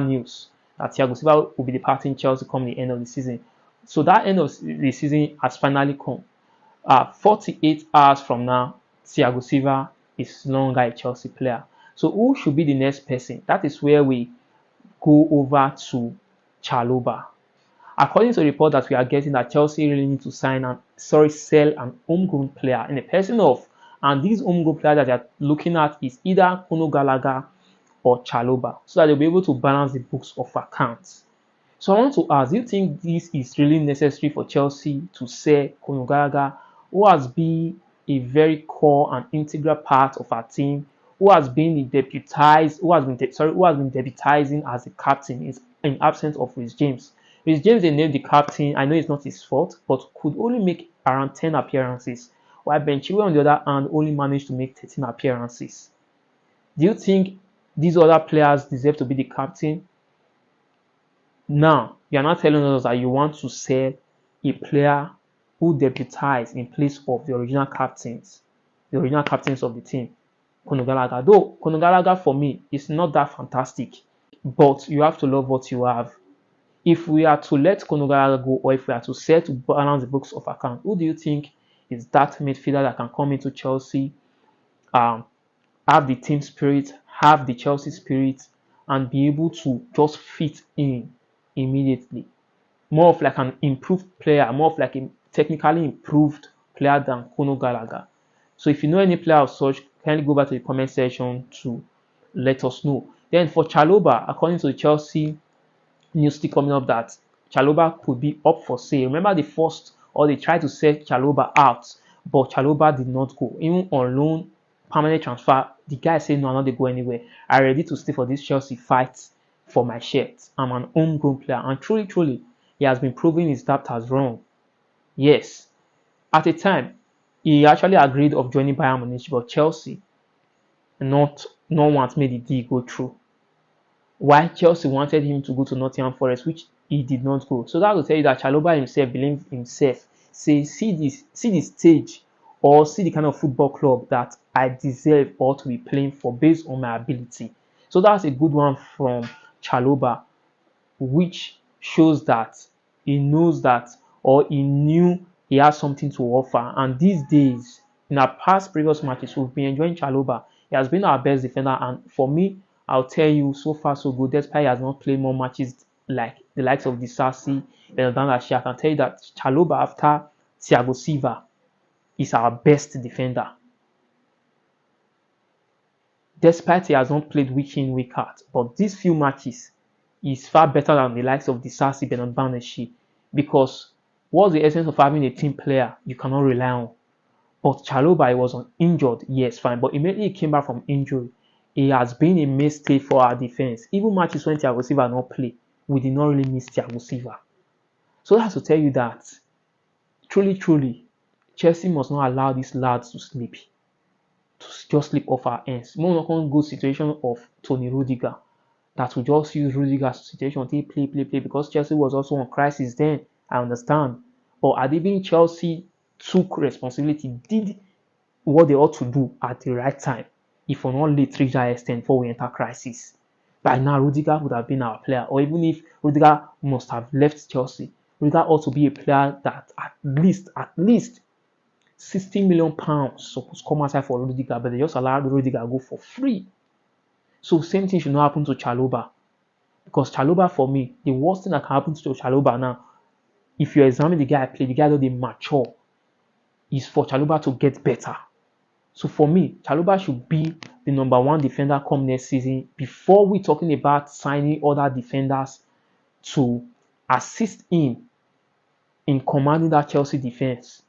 news that Thiago Silva will be departing Chelsea come the end of the season. So that end of the season has finally come. 48 hours from now, Thiago Silva is no longer a Chelsea player. So who should be the next person? That is where we go over to Chalobha. According to the report that we are getting, that Chelsea really need to sell an homegrown player in the person of, and these homegrown players that they are looking at is either Conor Gallagher or Chalobha, so that they'll be able to balance the books of accounts. So I want to ask, do you think this is really necessary for Chelsea to sell Conor Gallagher, who has been a very core and integral part of our team, who has been deputizing as the captain in absence of Reece James? Reece James, they named the captain. I know it's not his fault, but could only make around 10 appearances, while Ben Chilwell, on the other hand, only managed to make 13 appearances. Do you think these other players deserve to be the captain? Now, you are not telling us that you want to sell a player who deputized in place of the original captains of the team, Conor Gallagher. Though Conor Gallagher for me is not that fantastic, but you have to love what you have. If we are to let Conor Gallagher go, or if we are to sell to balance the books of account, who do you think is that midfielder that can come into Chelsea, have the team spirit, have the Chelsea spirit, and be able to just fit in immediately? More of like an improved player, more of like a technically improved player than Conor Gallagher. So if you know any player of such, kindly go back to the comment section to let us know. Then for Chalobha, according to the Chelsea news still coming up, that Chalobha could be up for sale. Remember they tried to sell Chalobha out, but Chalobha did not go. Even on loan, permanent transfer, the guy said, no, I'm not going anywhere. I'm ready to stay for this Chelsea fight for my shirt. I'm an homegrown player. And truly, he has been proving his doubt as wrong. Yes. At a time, he actually agreed of joining Bayern Munich, but Chelsea not once made the deal go through. Why Chelsea wanted him to go to Nottingham Forest, which he did not go. So that will tell you that Chalobha himself believed himself. See the stage, or see the kind of football club that I deserve or to be playing for based on my ability. So that's a good one from Chalobha, which shows that he knows that, or he knew he has something to offer. And these days, in our previous matches, we've been enjoying Chalobha. He has been our best defender, and for me, I'll tell you, so far so good. Despite he has not played more matches like the likes of Disasi, I can tell you that Chalobha, after Thiago Silva, is our best defender. Despite he has not played week in, week out, but these few matches is far better than the likes of Disasi, Bernard, because what's the essence of having a team player you cannot rely on? But Chalobha, he was injured, yes, fine, but immediately he came back from injury. He has been a mainstay for our defense. Even matches when Thiago Silva not play, we did not really miss Thiago Silva. So that's to tell you that, truly, Chelsea must not allow these lads to just slip off our hands. More not one good situation of Tony Rudiger, that we just use Rudiger's situation until play, because Chelsea was also on crisis then, I understand. But at even Chelsea took responsibility, did what they ought to do at the right time. If we're not late reach that extent before we enter crisis, by now Rudiger would have been our player. Or even if Rudiger must have left Chelsea, Rudiger ought to be a player that at least £60 million supposed to come outside for Rudiger, but they just allowed Rudiger to go for free. So same thing should not happen to Chalobha, because Chalobha, for me, the worst thing that can happen to Chalobha now, if you examine the guy I play, the guy that they mature, is for Chalobha to get better. So for me, Chalobha should be the number one defender come next season, before we talking about signing other defenders to assist him in commanding that Chelsea defense.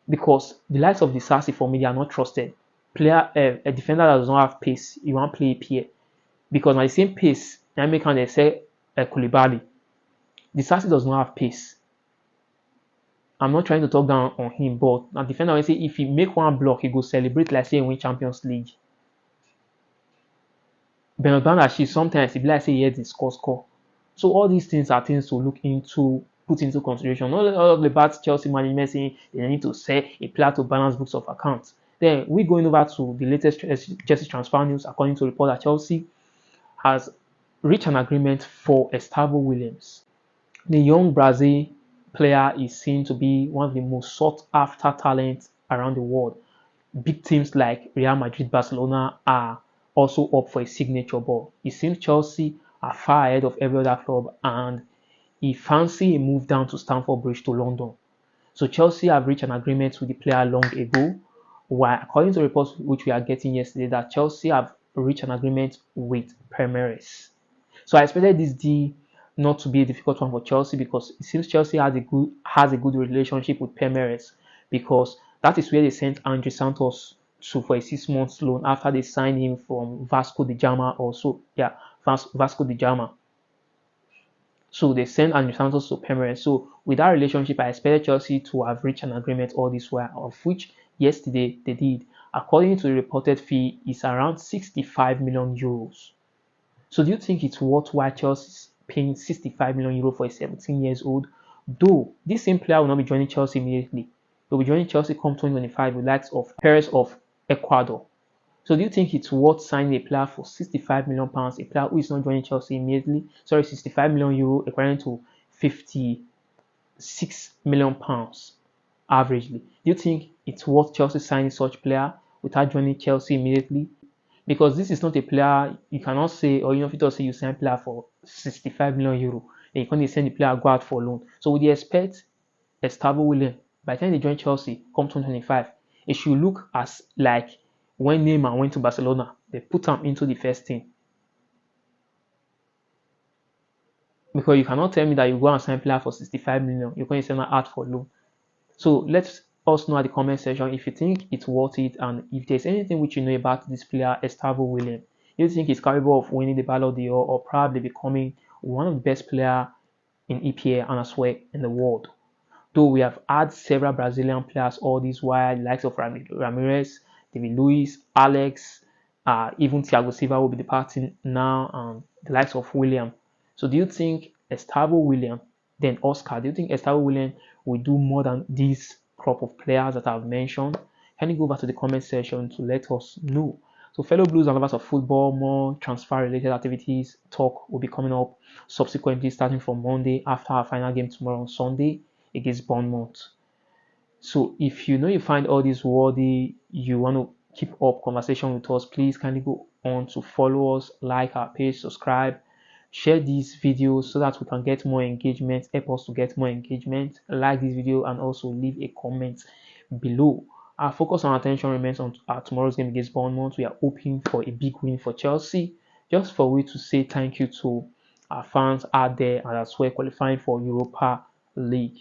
Because the likes of Disasi, for me, they are not trusted. A defender that does not have pace, you won't play here. Because at the same pace, I make they say Koulibaly. Disasi does not have pace. I'm not trying to talk down on him, but a defender will say if he make one block, he go celebrate like say he win Champions League. Bernard, sometimes he be like say yes, he score. So all these things are things to look into, put into consideration. Not all of the bad Chelsea management saying they need to sell a player to balance books of accounts. Then we going over to the latest Chelsea transfer news. According to report that Chelsea has reached an agreement for Estevao Williams. The young Brazil player is seen to be one of the most sought-after talents around the world. Big teams like Real Madrid, Barcelona are also up for a signature ball. It seems Chelsea are far ahead of every other club, and he fancy a move down to Stamford Bridge to London. So Chelsea have reached an agreement with the player long ago, while according to reports which we are getting yesterday, that Chelsea have reached an agreement with Palmeiras. So I expected this deal not to be a difficult one for Chelsea, because it seems Chelsea has a good relationship with Palmeiras, because that is where they sent Andre Santos to for a 6 months loan after they signed him from Vasco da Gama. Vasco da Gama. So they sent Andre Santos to Palmeiras. So with that relationship, I expected Chelsea to have reached an agreement all this while, of which yesterday they did. According to the reported fee, it's around 65 million euros. So do you think it's worthwhile Chelsea paying 65 million euros for a 17 years old? Though this same player will not be joining Chelsea immediately. He'll be joining Chelsea come 2025 with likes of Perez of Ecuador. So do you think it's worth signing a player for 65 million pounds, a player who is not joining Chelsea immediately? Sorry, 65 million euro equivalent to 56 million pounds averagely. Do you think it's worth Chelsea signing such player without joining Chelsea immediately? Because this is not a player you cannot say, or if you say you sign a player for 65 million euro, and you can't send the player go out for loan. So would you expect Estevao Willian, by the time they join Chelsea come 2025, it should look as like when Neymar went to Barcelona, they put him into the first team? Because you cannot tell me that you go and sign a player for 65 million, you're going to send him out for loan. So let us know at the comment section if you think it's worth it, and if there's anything which you know about this player, Estevao Willian. You think he's capable of winning the Ballon d'Or or probably becoming one of the best players in EPL and as well in the world? Though we have had several Brazilian players all this while, the likes of Ramirez, David Luiz, Alex, even Thiago Silva will be departing now, and the likes of Willian. So do you think Estevao Willian, then Oscar, do you think Estevao Willian will do more than this crop of players that I've mentioned? Can you go over to the comment section to let us know? So fellow Blues and lovers of football, more transfer related activities talk will be coming up subsequently starting from Monday after our final game tomorrow on Sunday against Bournemouth. So if you know you find all this worthy, you want to keep up conversation with us, please kindly go on to follow us, like our page, subscribe, share these videos so that we can get more engagement, help us to get more engagement. Like this video and also leave a comment below. Our focus and attention remains on tomorrow's game against Bournemouth. We are hoping for a big win for Chelsea, just for we to say thank you to our fans out there and as well qualifying for Europa League.